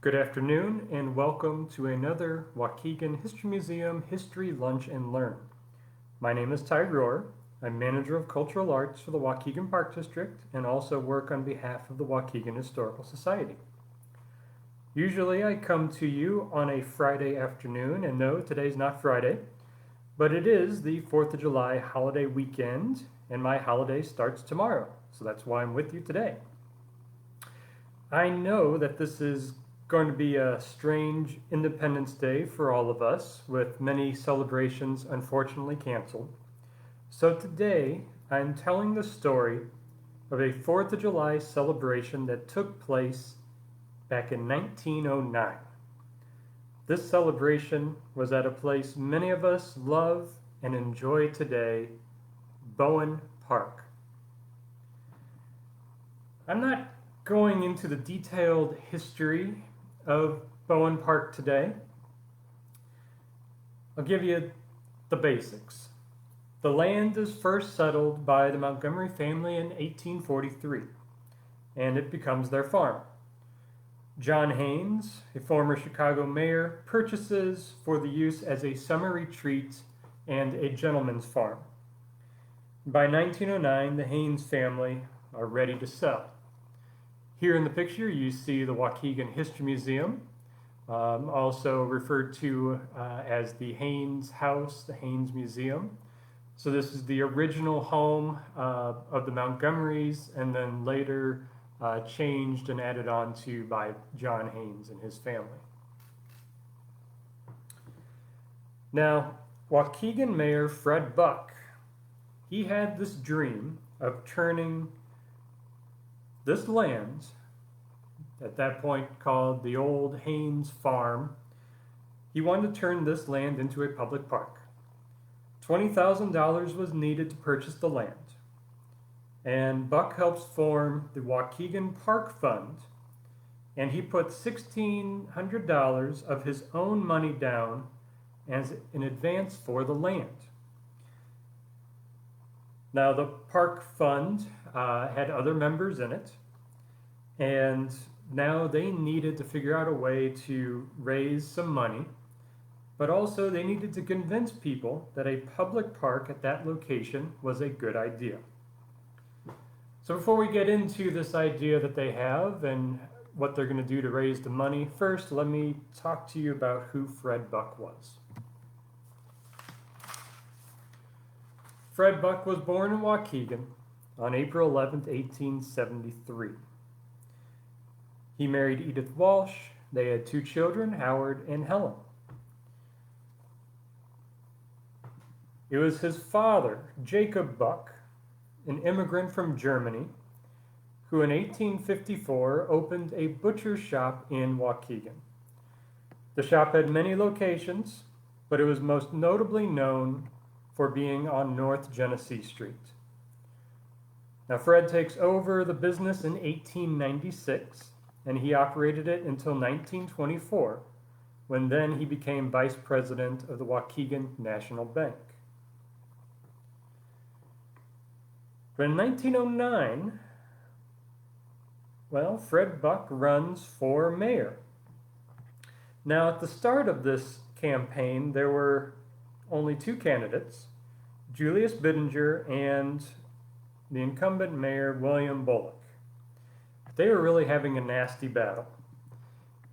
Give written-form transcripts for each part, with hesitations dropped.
Good afternoon and welcome to another Waukegan History Museum History Lunch and Learn. My name is Ty Rohrer. I'm Manager of Cultural Arts for the Waukegan Park District and also work on behalf of the Waukegan Historical Society. Usually I come to you on a Friday afternoon, and no, today's not Friday, but it is the 4th of July holiday weekend and my holiday starts tomorrow, so that's why I'm with you today. I know that this is going to be a strange Independence Day for all of us, with many celebrations unfortunately canceled. So today, I'm telling the story of a 4th of July celebration that took place back in 1909. This celebration was at a place many of us love and enjoy today, Bowen Park. I'm not going into the detailed history of Bowen Park today. I'll give you the basics. The land is first settled by the Montgomery family in 1843, and it becomes their farm. John Haynes, a former Chicago mayor, purchases for the use as a summer retreat and a gentleman's farm. By 1909, the Haynes family are ready to sell. Here in the picture, you see the Waukegan History Museum, also referred to as the Haynes House, the Haynes Museum. So this is the original home of the Montgomerys, and then later changed and added on to by John Haynes and his family. Now, Waukegan Mayor Fred Buck, he had this dream of turning this land, at that point called the Old Haynes Farm, he wanted to turn this land into a public park. $20,000 was needed to purchase the land, and Buck helps form the Waukegan Park Fund, and he put $1,600 of his own money down as an advance for the land. Now, the Park Fund had other members in it, and now they needed to figure out a way to raise some money, but also they needed to convince people that a public park at that location was a good idea. So before we get into this idea that they have and what they're going to do to raise the money, first let me talk to you about who Fred Buck was. Fred Buck was born in Waukegan on April 11, 1873. He married Edith Walsh. They had two children, Howard and Helen. It was his father, Jacob Buck, an immigrant from Germany, who in 1854 opened a butcher shop in Waukegan. The shop had many locations, but it was most notably known for being on North Genesee Street. Now, Fred takes over the business in 1896, and he operated it until 1924, when then he became vice president of the Waukegan National Bank. But in 1909, Fred Buck runs for mayor. Now, at the start of this campaign, there were only two candidates, Julius Bidinger and the incumbent mayor, William Bullock. They were really having a nasty battle.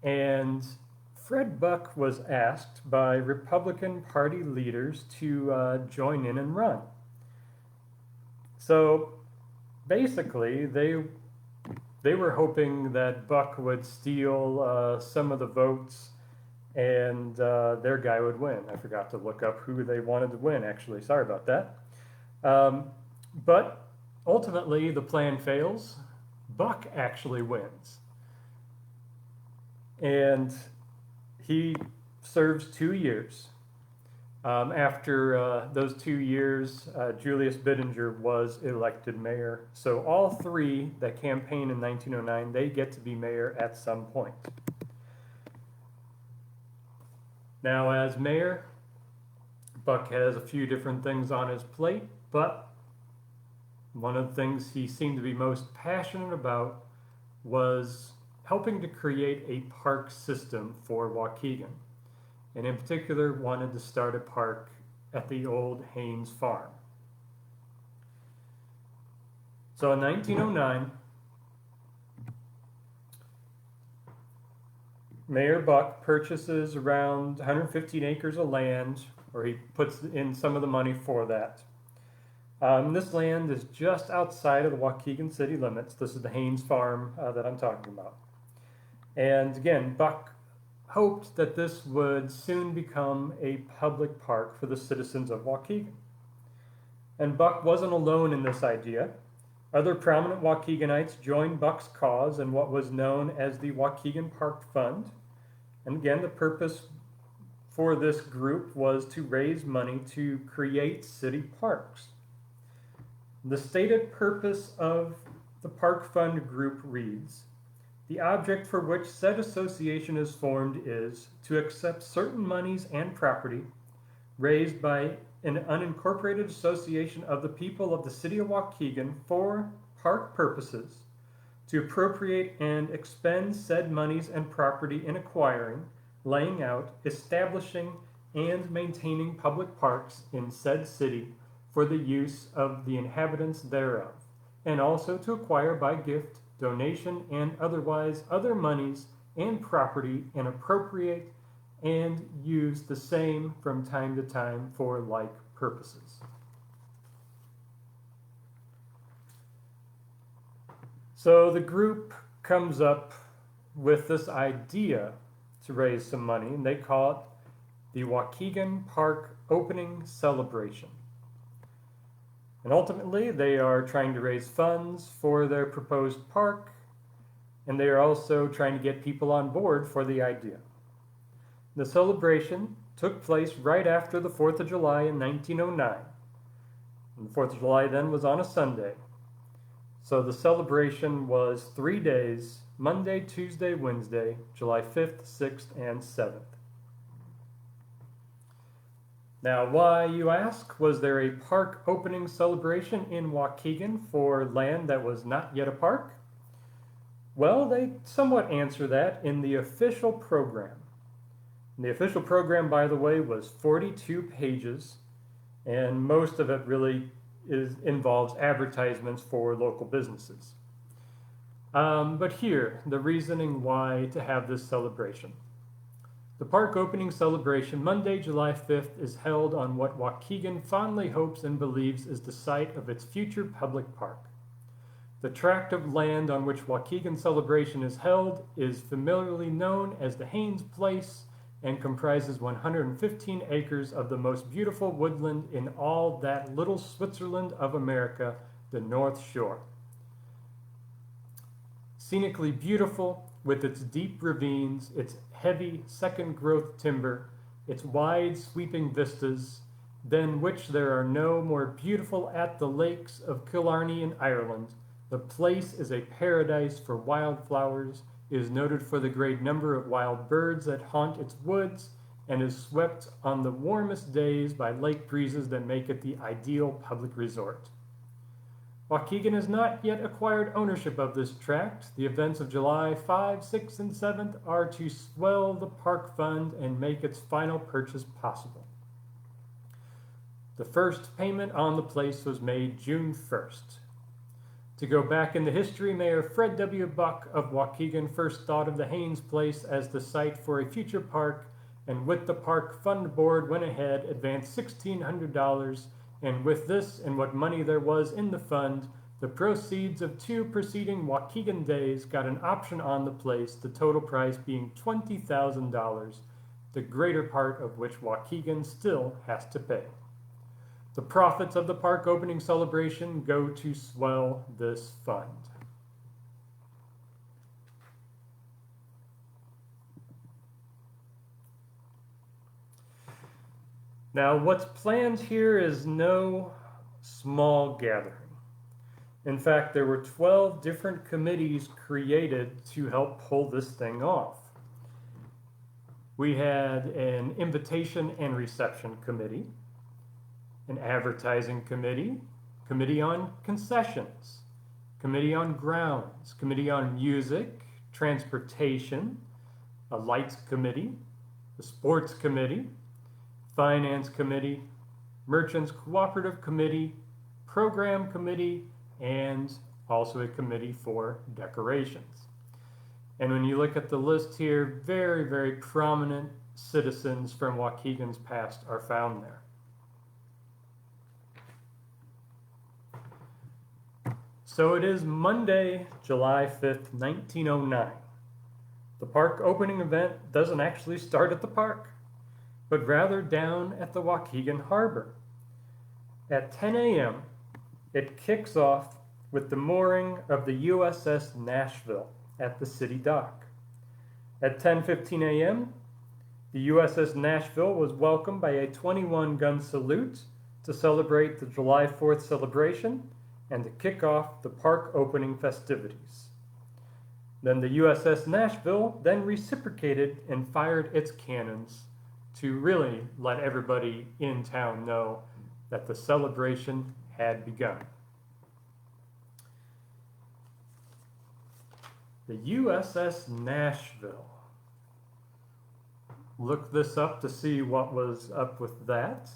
And Fred Buck was asked by Republican Party leaders to join in and run. So basically, they were hoping that Buck would steal some of the votes and their guy would win. I forgot to look up who they wanted to win, actually. Sorry about that. But ultimately, the plan fails. Buck actually wins. And he serves 2 years. After those 2 years, Julius Bidinger was elected mayor. So all three that campaigned in 1909, they get to be mayor at some point. Now, as mayor, Buck has a few different things on his plate, but one of the things he seemed to be most passionate about was helping to create a park system for Waukegan, and in particular wanted to start a park at the old Haynes Farm. So in 1909, Mayor Buck purchases around 115 acres of land, or he puts in some of the money for that. This land is just outside of the Waukegan city limits. This is the Haynes Farm that I'm talking about. And again, Buck hoped that this would soon become a public park for the citizens of Waukegan. And Buck wasn't alone in this idea. Other prominent Waukeganites joined Buck's cause in what was known as the Waukegan Park Fund. And again, the purpose for this group was to raise money to create city parks. The stated purpose of the Park Fund group reads, "The object for which said association is formed is to accept certain monies and property raised by an unincorporated association of the people of the city of Waukegan for park purposes, to appropriate and expend said monies and property in acquiring, laying out, establishing, and maintaining public parks in said city for the use of the inhabitants thereof, and also to acquire by gift, donation, and otherwise other monies and property, and appropriate and use the same from time to time for like purposes." So the group comes up with this idea to raise some money, and they call it the Waukegan Park Opening Celebration. And ultimately, they are trying to raise funds for their proposed park, and they are also trying to get people on board for the idea. The celebration took place right after the 4th of July in 1909. And the 4th of July then was on a Sunday. So the celebration was 3 days, Monday, Tuesday, Wednesday, July 5th, 6th, and 7th. Now, why, you ask? Was there a park opening celebration in Waukegan for land that was not yet a park? Well, they somewhat answer that in the official program. And the official program, by the way, was 42 pages, and most of it really involves advertisements for local businesses. But here, the reasoning why to have this celebration. The park opening celebration, Monday, July 5th, is held on what Waukegan fondly hopes and believes is the site of its future public park. The tract of land on which Waukegan celebration is held is familiarly known as the Haynes Place and comprises 115 acres of the most beautiful woodland in all that little Switzerland of America, the North Shore. Scenically beautiful, with its deep ravines, its heavy second-growth timber, its wide sweeping vistas, than which there are no more beautiful at the lakes of Killarney in Ireland. The place is a paradise for wildflowers, is noted for the great number of wild birds that haunt its woods, and is swept on the warmest days by lake breezes that make it the ideal public resort. Waukegan has not yet acquired ownership of this tract. The events of July 5, 6, and 7th are to swell the park fund and make its final purchase possible. The first payment on the place was made June 1st. To go back into history, Mayor Fred W. Buck of Waukegan first thought of the Haynes Place as the site for a future park, and with the Park Fund Board went ahead, advanced $1,600, and with this and what money there was in the fund, the proceeds of 2 preceding Waukegan days got an option on the place, the total price being $20,000, the greater part of which Waukegan still has to pay. The profits of the park opening celebration go to swell this fund. Now, what's planned here is no small gathering. In fact, there were 12 different committees created to help pull this thing off. We had an invitation and reception committee, an advertising committee, committee on concessions, committee on grounds, committee on music, transportation, a lights committee, the sports committee, finance committee, merchants cooperative committee, program committee, and also a committee for decorations. And when you look at the list here, very, very prominent citizens from Waukegan's past are found there. So it is Monday, July 5th, 1909. The park opening event doesn't actually start at the park, but rather down at the Waukegan Harbor. At 10 a.m., it kicks off with the mooring of the Uss Nashville at the city dock. At 10:15 a.m., the USS Nashville was welcomed by a 21-gun salute to celebrate the July 4th celebration and to kick off the park opening festivities. Then the USS Nashville then reciprocated and fired its cannons to really let everybody in town know that the celebration had begun. The USS Nashville. Look this up to see what was up with that.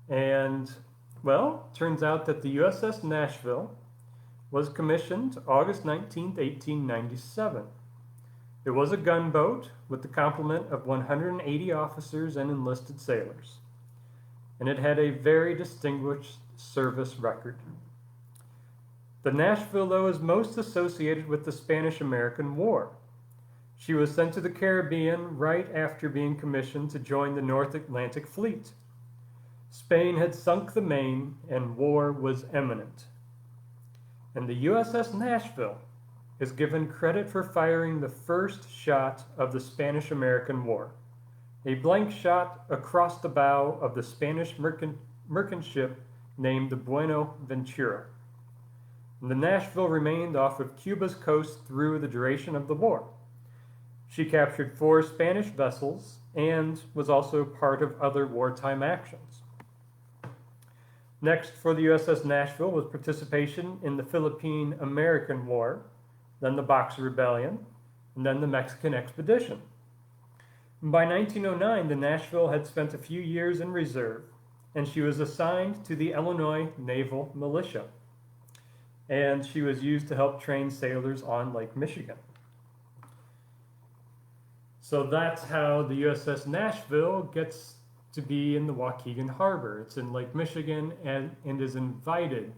And, well, turns out that the USS Nashville was commissioned August 19, 1897. It was a gunboat with the complement of 180 officers and enlisted sailors, and it had a very distinguished service record. The Nashville, though, is most associated with the Spanish-American War. She was sent to the Caribbean right after being commissioned to join the North Atlantic Fleet. Spain had sunk the Maine, and war was imminent. And the USS Nashville is given credit for firing the first shot of the Spanish-American War, a blank shot across the bow of the Spanish merchant ship named the Buenaventura. And the Nashville remained off of Cuba's coast through the duration of the war. She captured 4 Spanish vessels and was also part of other wartime actions. Next for the USS Nashville was participation in the Philippine-American War, then the Boxer Rebellion, and then the Mexican Expedition. And by 1909, the Nashville had spent a few years in reserve, and she was assigned to the Illinois Naval Militia. And she was used to help train sailors on Lake Michigan. So that's how the USS Nashville gets to be in the Waukegan Harbor. It's in Lake Michigan and is invited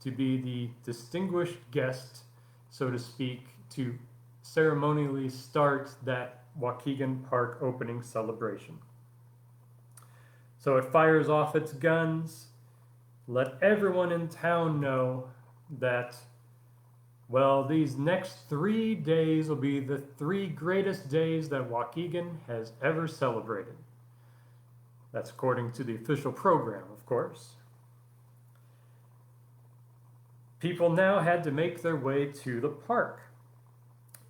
to be the distinguished guest, so to speak, to ceremonially start that Waukegan Park opening celebration. So it fires off its guns, let everyone in town know that, well, these next 3 days will be the 3 greatest days that Waukegan has ever celebrated. That's according to the official program, of course. People now had to make their way to the park.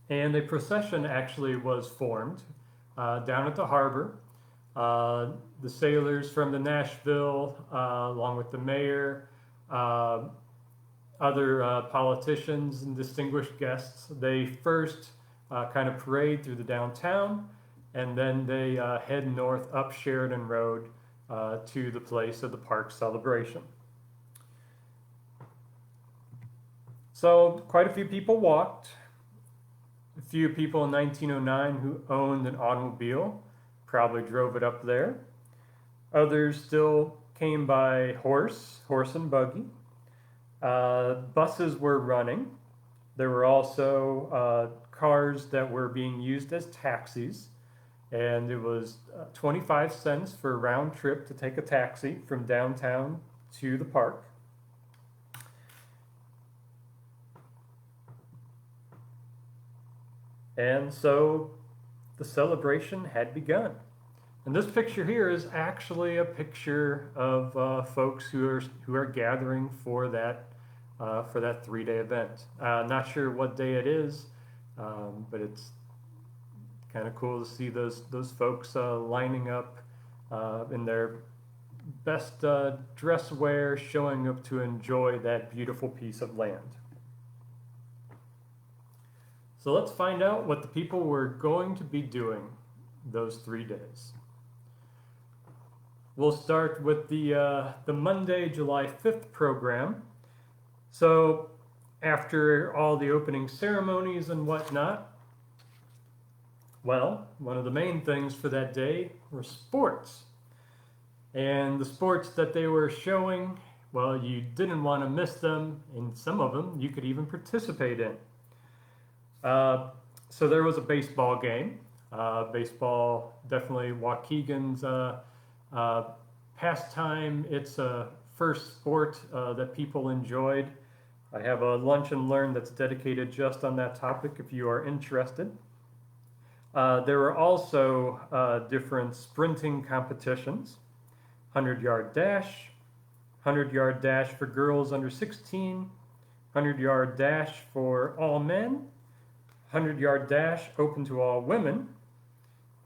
And a procession actually was formed down at the harbor. The sailors from the Nashville, along with the mayor, other politicians and distinguished guests, they first kind of parade through the downtown, and then they head north up Sheridan Road to the place of the park celebration. So quite a few people walked. A few people in 1909 who owned an automobile probably drove it up there. Others still came by horse and buggy. Buses were running. There were also cars that were being used as taxis, and it was 25 cents for a round trip to take a taxi from downtown to the park. And so the celebration had begun. And this picture here is actually a picture of folks who are gathering for that 3-day event. Not sure what day it is, but it's kind of cool to see those folks lining up in their best dress wear, showing up to enjoy that beautiful piece of land. So let's find out what the people were going to be doing those 3 days. We'll start with the Monday, July 5th program. So after all the opening ceremonies and whatnot, well, one of the main things for that day were sports. And the sports that they were showing, well, you didn't want to miss them, and some of them you could even participate in. So there was a baseball game. Baseball, definitely Waukegan's pastime. It's a first sport that people enjoyed. I have a lunch and learn that's dedicated just on that topic if you are interested. There were also different sprinting competitions, 100-yard dash, 100-yard dash for girls under 16, 100-yard dash for all men, 100-yard dash open to all women,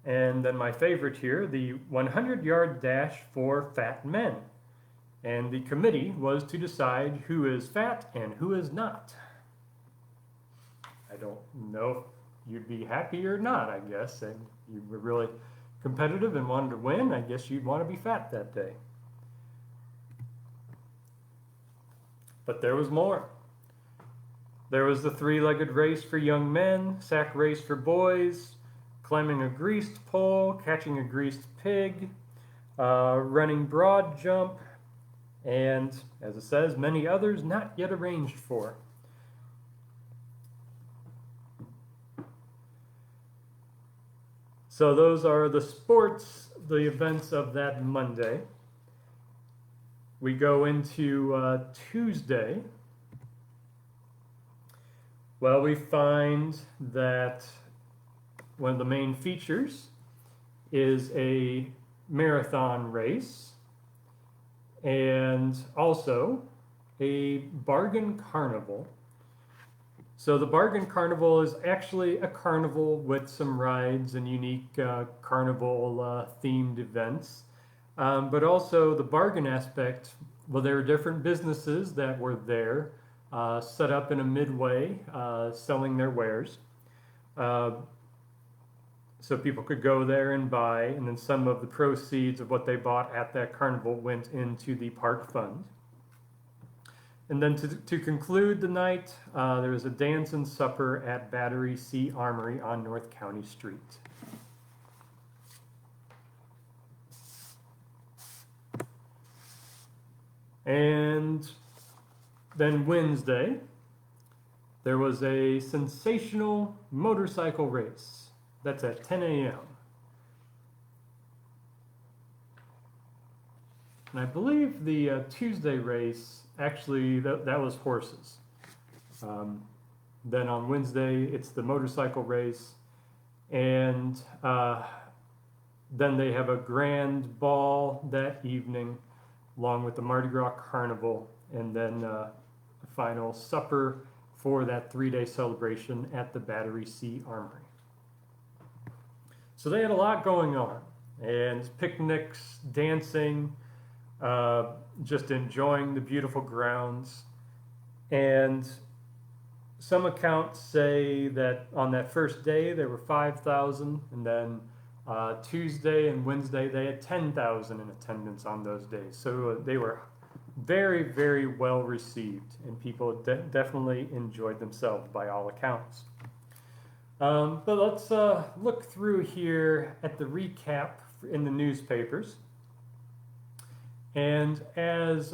and then my favorite here, the 100-yard dash for fat men. And the committee was to decide who is fat and who is not. I don't know if you'd be happy or not, I guess. And you were really competitive and wanted to win, I guess you'd want to be fat that day. But there was more. There was the 3-legged race for young men, sack race for boys, climbing a greased pole, catching a greased pig, running broad jump, and, as it says, many others not yet arranged for. So those are the sports, the events of that Monday. We go into Tuesday. Well, we find that one of the main features is a marathon race and also a bargain carnival. So the bargain carnival is actually a carnival with some rides and unique carnival themed events. But also the bargain aspect, well, there were different businesses that were there set up in a midway selling their wares. So people could go there and buy, and then some of the proceeds of what they bought at that carnival went into the park fund. And then to conclude the night, there was a dance and supper at Battery C Armory on North County Street. And then Wednesday, there was a sensational motorcycle race. That's at 10 a.m. And I believe the Tuesday race, actually, that was horses. Then on Wednesday, it's the motorcycle race. And then they have a grand ball that evening, along with the Mardi Gras Carnival, and then a final supper for that 3-day celebration at the Battery C Armory. So they had a lot going on, and picnics, dancing, just enjoying the beautiful grounds. And some accounts say that on that first day there were 5,000, and then Tuesday and Wednesday they had 10,000 in attendance on those days. So they were very, very well received, and people definitely enjoyed themselves by all accounts. But let's look through here at the recap in the newspapers. And as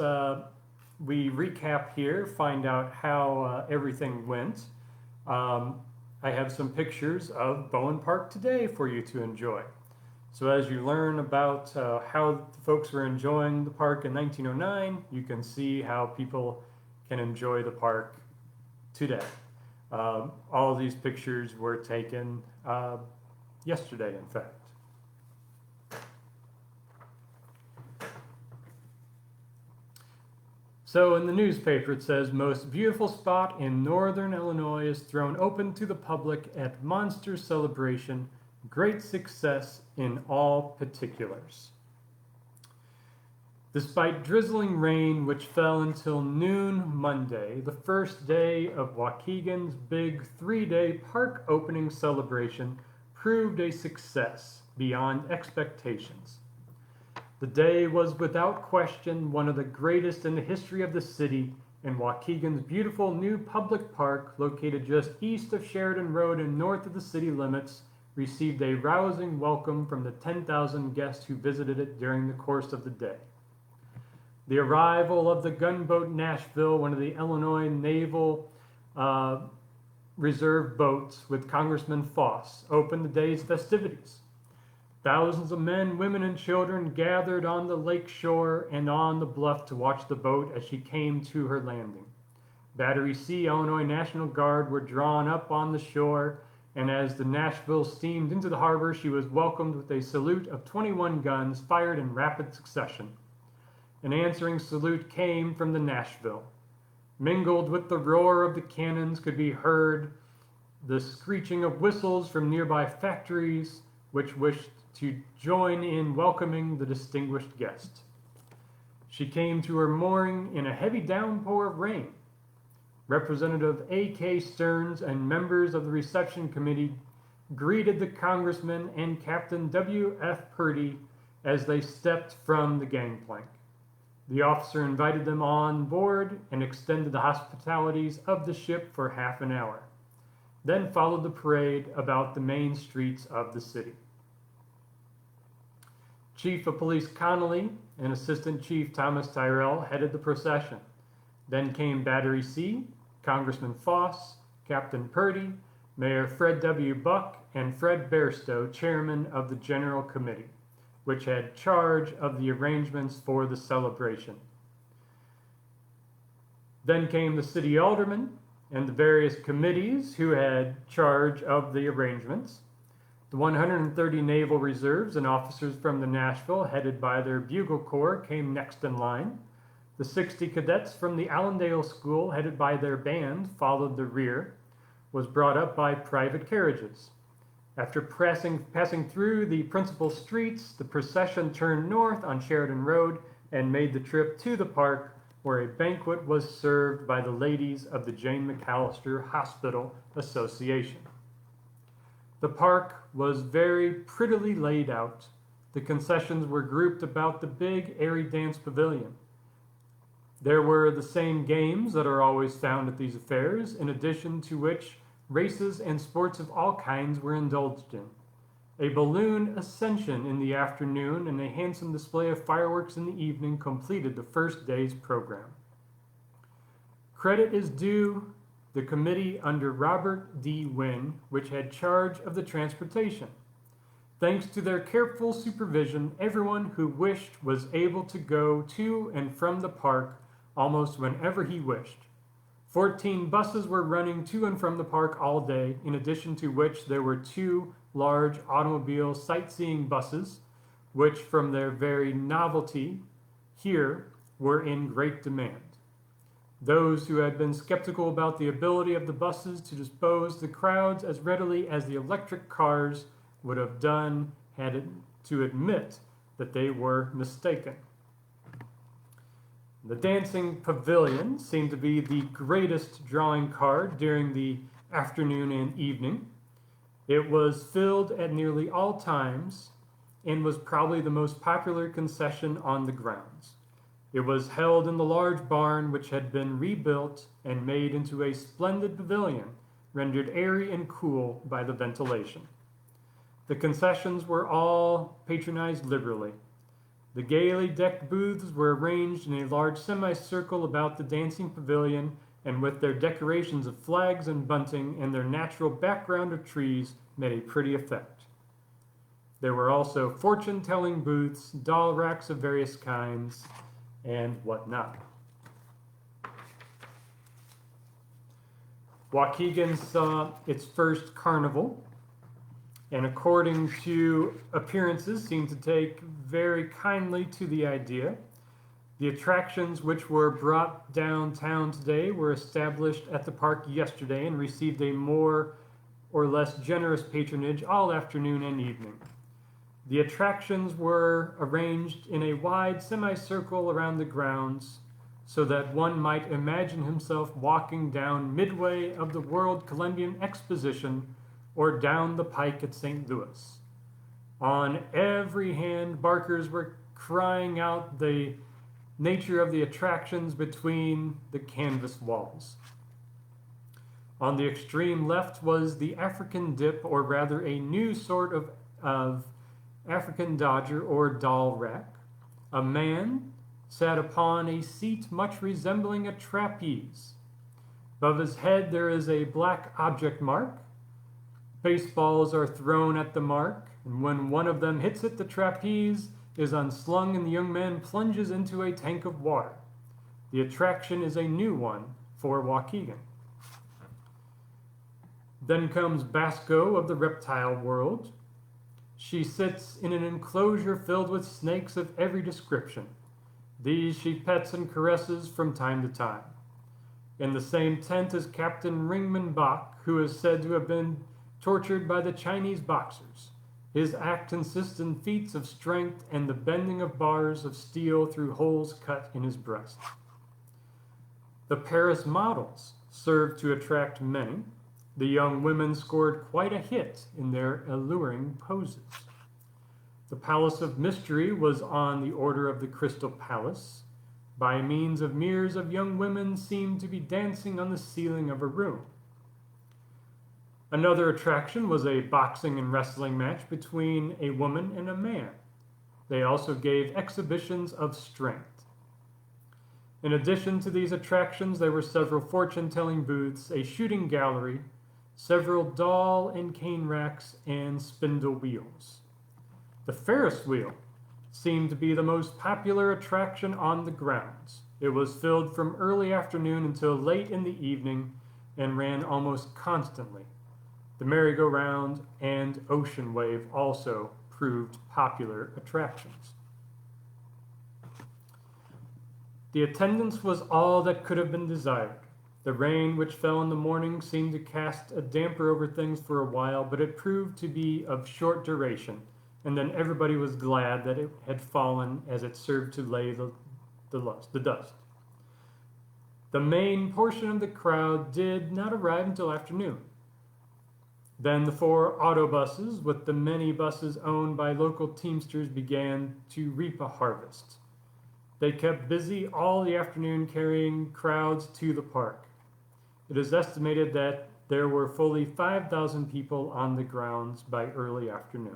we recap here, find out how everything went, I have some pictures of Bowen Park today for you to enjoy. So as you learn about how the folks were enjoying the park in 1909, you can see how people can enjoy the park today. All of these pictures were taken yesterday, in fact. So in the newspaper it says, most beautiful spot in northern Illinois is thrown open to the public at Monster Celebration. Great success in all particulars. Despite drizzling rain, which fell until noon Monday, the first day of Waukegan's big 3-day park opening celebration proved a success beyond expectations. The day was without question one of the greatest in the history of the city, and Waukegan's beautiful new public park, located just east of Sheridan Road and north of the city limits, received a rousing welcome from the 10,000 guests who visited it during the course of the day. The arrival of the gunboat Nashville, one of the Illinois Naval Reserve boats with Congressman Foss, opened the day's festivities. Thousands of men, women, and children gathered on the lake shore and on the bluff to watch the boat as she came to her landing. Battery C Illinois National Guard were drawn up on the shore, and as the Nashville steamed into the harbor, she was welcomed with a salute of 21 guns fired in rapid succession. An answering salute came from the Nashville. Mingled with the roar of the cannons could be heard the screeching of whistles from nearby factories, which wished to join in welcoming the distinguished guest. She came to her mooring in a heavy downpour of rain. Representative A.K. Stearns and members of the reception committee greeted the congressman and Captain W.F. Purdy as they stepped from the gangplank. The officer invited them on board and extended the hospitalities of the ship for half an hour. Then followed the parade about the main streets of the city. Chief of Police Connolly and Assistant Chief Thomas Tyrrell headed the procession. Then came Battery C, Congressman Foss, Captain Purdy, Mayor Fred W. Buck, and Fred Bairstow, Chairman of the General Committee, which had charge of the arrangements for the celebration. Then came the city aldermen and the various committees who had charge of the arrangements. The 130 naval reserves and officers from the Nashville, headed by their bugle corps, came next in line. The 60 cadets from the Allendale School, headed by their band, followed the rear, was brought up by private carriages. After passing through the principal streets, the procession turned north on Sheridan Road and made the trip to the park, where a banquet was served by the ladies of the Jane McAllister Hospital Association. The park was very prettily laid out. The concessions were grouped about the big, airy dance pavilion. There were the same games that are always found at these affairs, in addition to which races and sports of all kinds were indulged in. A balloon ascension in the afternoon and a handsome display of fireworks in the evening completed the first day's program. Credit is due the committee under Robert D. Wynn, which had charge of the transportation. Thanks to their careful supervision, everyone who wished was able to go to and from the park almost whenever he wished. 14 buses were running to and from the park all day, in addition to which there were 2 large automobile sightseeing buses, which from their very novelty here were in great demand. Those who had been skeptical about the ability of the buses to dispose the crowds as readily as the electric cars would have done had to admit that they were mistaken. The Dancing Pavilion seemed to be the greatest drawing card during the afternoon and evening. It was filled at nearly all times and was probably the most popular concession on the grounds. It was held in the large barn, which had been rebuilt and made into a splendid pavilion, rendered airy and cool by the ventilation. The concessions were all patronized liberally. The gaily decked booths were arranged in a large semicircle about the dancing pavilion, and with their decorations of flags and bunting and their natural background of trees made a pretty effect. There were also fortune-telling booths, doll racks of various kinds, and whatnot. Waukegan saw its first carnival, and according to appearances, seemed to take very kindly to the idea. The attractions which were brought downtown today were established at the park yesterday and received a more or less generous patronage all afternoon and evening. The attractions were arranged in a wide semicircle around the grounds so that one might imagine himself walking down midway of the World Columbian Exposition or down the pike at St. Louis. On every hand, barkers were crying out the nature of the attractions between the canvas walls. On the extreme left was the African dip, or rather a new sort of African dodger or doll rack. A man sat upon a seat much resembling a trapeze. Above his head there is a black object mark. Baseballs are thrown at the mark, and when one of them hits it, the trapeze is unslung and the young man plunges into a tank of water. The attraction is a new one for Waukegan. Then comes Basco of the reptile world. She sits in an enclosure filled with snakes of every description. These she pets and caresses from time to time. In the same tent is Captain Ringman Bach, who is said to have been tortured by the Chinese boxers. His act consists in feats of strength and the bending of bars of steel through holes cut in his breast. The Paris models served to attract many. The young women scored quite a hit in their alluring poses. The Palace of Mystery was on the order of the Crystal Palace. By means of mirrors of young women seemed to be dancing on the ceiling of a room. Another attraction was a boxing and wrestling match between a woman and a man. They also gave exhibitions of strength. In addition to these attractions, there were several fortune-telling booths, a shooting gallery, several doll and cane racks, and spindle wheels. The Ferris wheel seemed to be the most popular attraction on the grounds. It was filled from early afternoon until late in the evening and ran almost constantly. The merry-go-round and ocean wave also proved popular attractions. The attendance was all that could have been desired. The rain which fell in the morning seemed to cast a damper over things for a while, but it proved to be of short duration, and then everybody was glad that it had fallen, as it served to lay the dust. The main portion of the crowd did not arrive until afternoon. Then the 4 autobuses, with the many buses owned by local teamsters, began to reap a harvest. They kept busy all the afternoon carrying crowds to the park. It is estimated that there were fully 5,000 people on the grounds by early afternoon.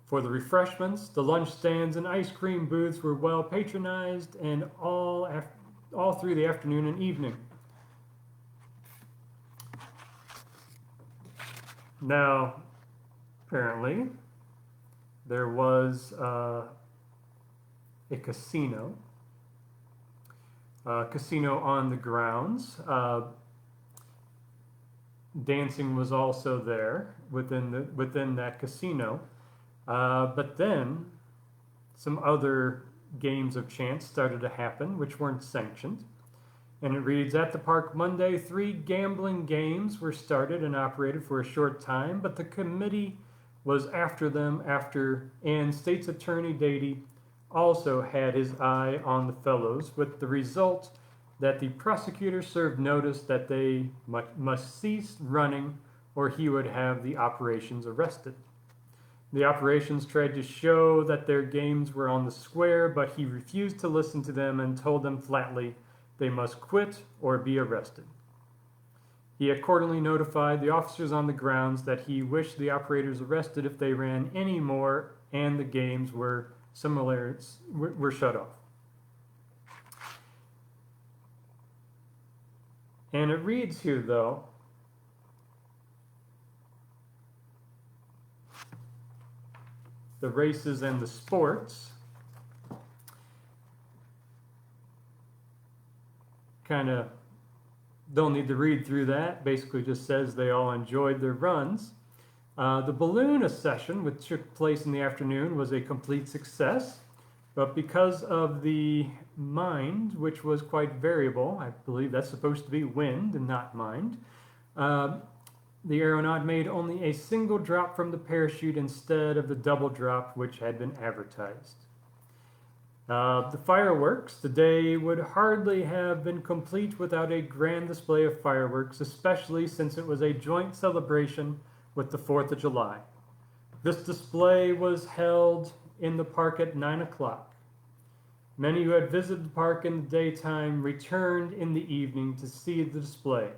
For the refreshments, the lunch stands and ice cream booths were well patronized, and all through the afternoon and evening. Now, apparently, there was a casino on the grounds. Dancing was also there within that casino. But then some other games of chance started to happen, which weren't sanctioned. And it reads, at the park Monday, 3 gambling games were started and operated for a short time, but the committee was after them and State's Attorney Dady also had his eye on the fellows, with the result that the prosecutor served notice that they must cease running or he would have the operations arrested. The operations tried to show that their games were on the square, but he refused to listen to them and told them flatly they must quit or be arrested. He accordingly notified the officers on the grounds that he wished the operators arrested if they ran any more, and the games were shut off. And it reads here, though, the races and the sports kind of don't need to read through that. Basically just says they all enjoyed their runs. The balloon accession, which took place in the afternoon, was a complete success, but because of the mind, which was quite variable, I believe that's supposed to be wind and not mind, the aeronaut made only a single drop from the parachute instead of the double drop which had been advertised. The fireworks. The day would hardly have been complete without a grand display of fireworks, especially since it was a joint celebration with the 4th of July. This display was held in the park at 9 o'clock. Many who had visited the park in the daytime returned in the evening to see the display,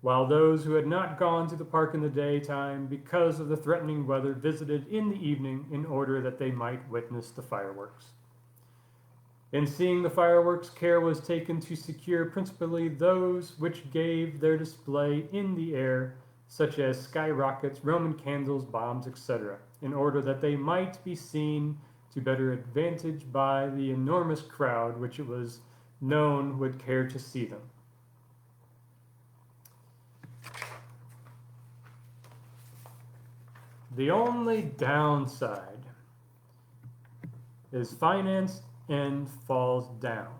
while those who had not gone to the park in the daytime because of the threatening weather visited in the evening in order that they might witness the fireworks. In seeing the fireworks, care was taken to secure principally those which gave their display in the air, such as skyrockets, Roman candles, bombs, etc., in order that they might be seen to better advantage by the enormous crowd which it was known would care to see them. The only downside is finance and falls down.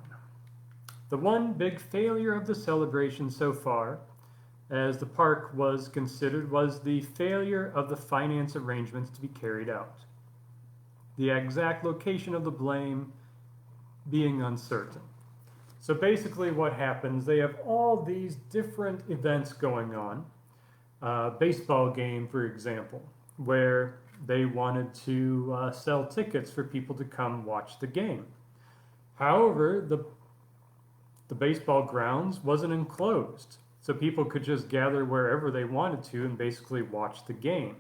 The one big failure of the celebration so far, as the park was considered, was the failure of the finance arrangements to be carried out. The exact location of the blame being uncertain. So basically what happens, they have all these different events going on. Baseball game, for example, where they wanted to sell tickets for people to come watch the game. However, the baseball grounds wasn't enclosed, so people could just gather wherever they wanted to and basically watch the game.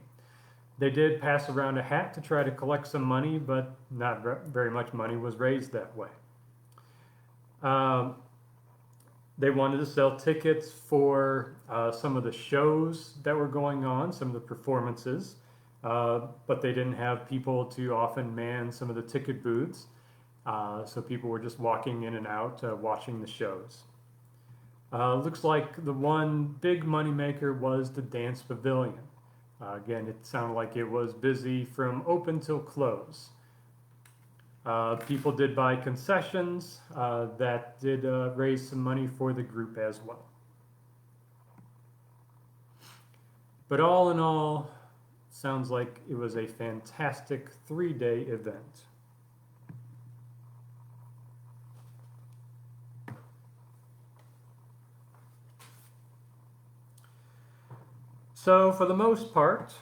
They did pass around a hat to try to collect some money, but not very much money was raised that way. They wanted to sell tickets for some of the shows that were going on, some of the performances, but they didn't have people to often man some of the ticket booths. So people were just walking in and out, watching the shows. Looks like the one big moneymaker was the Dance Pavilion. Again, it sounded like it was busy from open till close. People did buy concessions that did raise some money for the group as well. But all in all, sounds like it was a fantastic 3-day event. So for the most part,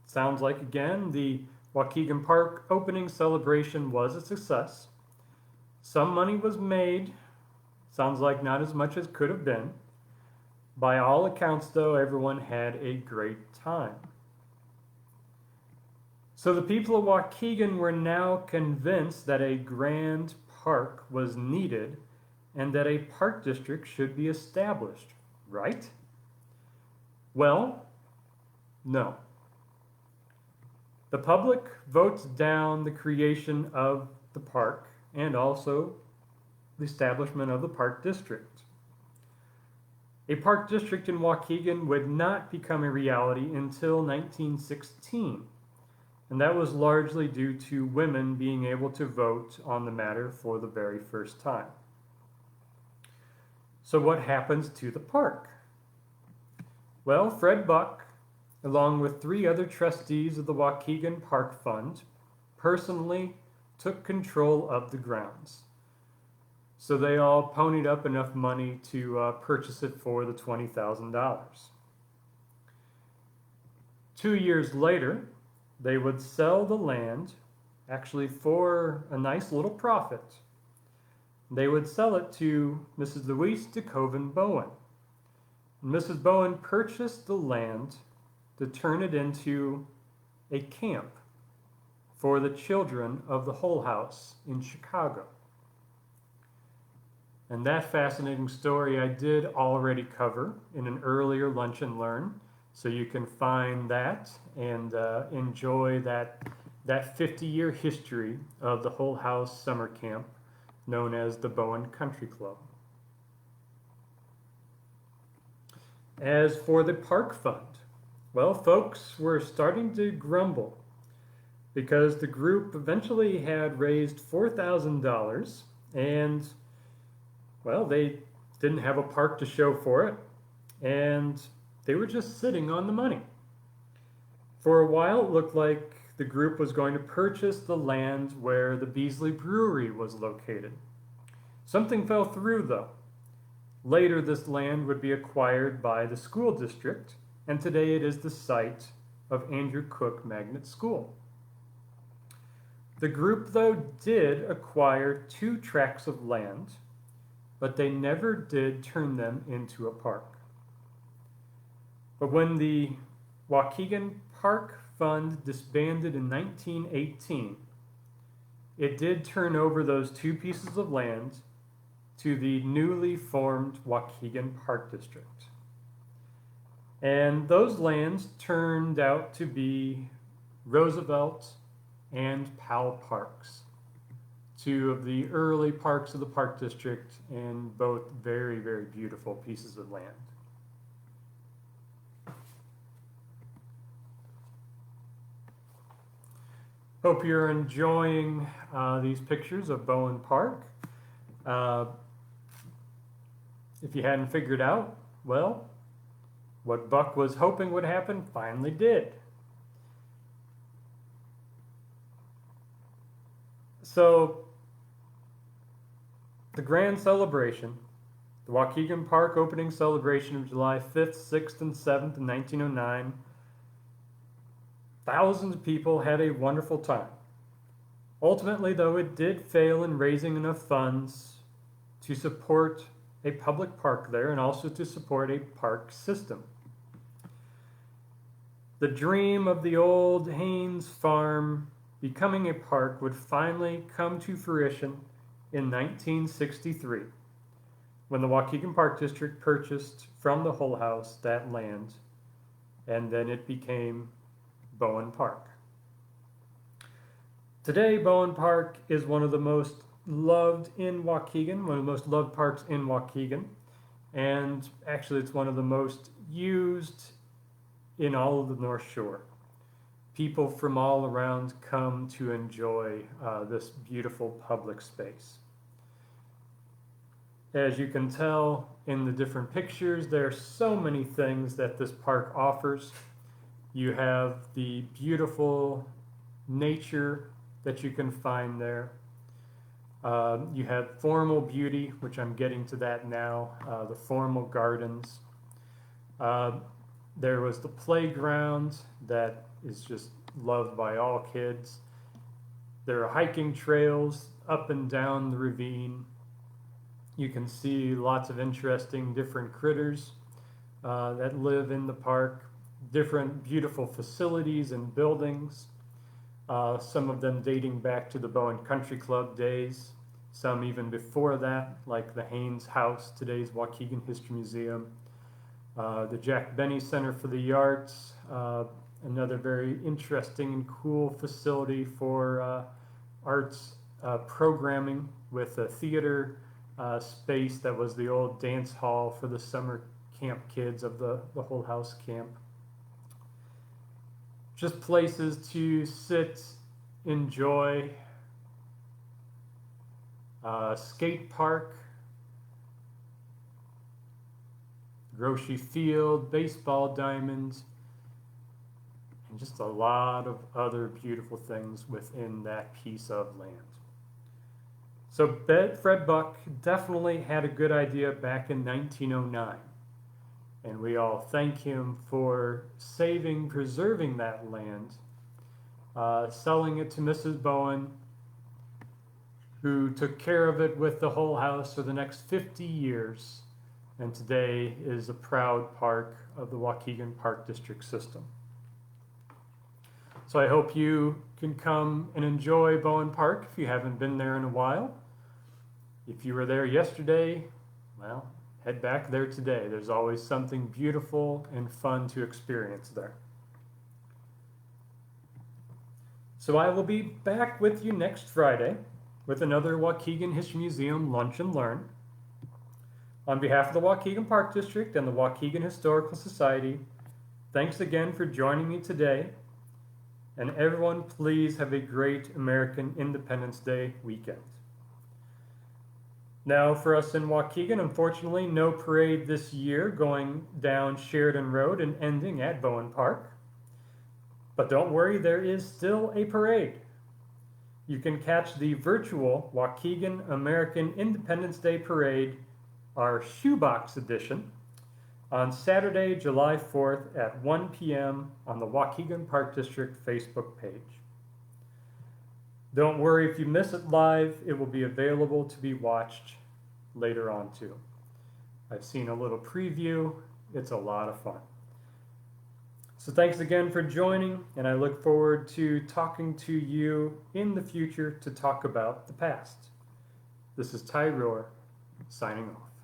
sounds like again the Waukegan Park opening celebration was a success. Some money was made, sounds like not as much as could have been. By all accounts though, everyone had a great time. So the people of Waukegan were now convinced that a grand park was needed and that a park district should be established, right? Well, no. The public votes down the creation of the park and also the establishment of the park district. A park district in Waukegan would not become a reality until 1916, and that was largely due to women being able to vote on the matter for the very first time. So what happens to the park? Well, Fred Buck, along with 3 other trustees of the Waukegan Park Fund, personally took control of the grounds. So they all ponied up enough money to purchase it for the $20,000. 2 years later, they would sell the land, actually for a nice little profit. They would sell it to Mrs. Louise DeCoven Bowen. Mrs. Bowen purchased the land to turn it into a camp for the children of the Hull House in Chicago. And that fascinating story I did already cover in an earlier Lunch and Learn, so you can find that and enjoy that 50-year history of the Hull House summer camp known as the Bowen Country Club. As for the park fund, well, folks were starting to grumble because the group eventually had raised $4,000 and, well, they didn't have a park to show for it, and they were just sitting on the money. For a while, it looked like the group was going to purchase the land where the Beasley Brewery was located. Something fell through, though. Later, this land would be acquired by the school district, and today it is the site of Andrew Cook Magnet School. The group, though, did acquire 2 tracts of land, but they never did turn them into a park. But when the Waukegan Park Fund disbanded in 1918, it did turn over those 2 pieces of land to the newly formed Waukegan Park District. And those lands turned out to be Roosevelt and Powell Parks, 2 of the early parks of the Park District, and both very, very beautiful pieces of land. Hope you're enjoying these pictures of Bowen Park. If you hadn't figured out, well, what Buck was hoping would happen finally did. So, the grand celebration, the Waukegan Park opening celebration of July 5th, 6th, and 7th in 1909, thousands of people had a wonderful time. Ultimately, though, it did fail in raising enough funds to support a public park there and also to support a park system. The dream of the old Haynes farm becoming a park would finally come to fruition in 1963, when the Waukegan Park District purchased from the Hull House that land, and then it became Bowen Park. Today, Bowen Park is one of the most loved in Waukegan, one of the most loved parks in Waukegan, and actually it's one of the most used in all of the North Shore. People from all around come to enjoy this beautiful public space. As you can tell in the different pictures, there are so many things that this park offers. You have the beautiful nature that you can find there. You have formal beauty, which I'm getting to that now, the formal gardens. There was the playground that is just loved by all kids. There are hiking trails up and down the ravine. You can see lots of interesting different critters that live in the park, different beautiful facilities and buildings, some of them dating back to the Bowen Country Club days, some even before that, like the Haynes House, today's Waukegan History Museum, the Jack Benny Center for the Arts, another very interesting and cool facility for arts programming with a theater space that was the old dance hall for the summer camp kids of the Hull House camp. Just places to sit, enjoy, skate park, Grocery Field, baseball diamonds, and just a lot of other beautiful things within that piece of land. So Fred Buck definitely had a good idea back in 1909, and we all thank him for preserving that land, selling it to Mrs. Bowen, who took care of it with the Hull House for the next 50 years, and today is a proud part of the Waukegan Park District system. So I hope you can come and enjoy Bowen Park if you haven't been there in a while. If you were there yesterday, well, head back there today. There's always something beautiful and fun to experience there. So I will be back with you next Friday with another Waukegan History Museum Lunch and Learn. On behalf of the Waukegan Park District and the Waukegan Historical Society, thanks again for joining me today. And everyone, please have a great American Independence Day weekend. Now, for us in Waukegan, unfortunately, no parade this year going down Sheridan Road and ending at Bowen Park. But don't worry, there is still a parade. You can catch the virtual Waukegan American Independence Day Parade, our shoebox edition, on Saturday, July 4th at 1 p.m. on the Waukegan Park District Facebook page. Don't worry if you miss it live, it will be available to be watched later on too. I've seen a little preview, it's a lot of fun. So thanks again for joining, and I look forward to talking to you in the future to talk about the past. This is Ty Rohrer, signing off.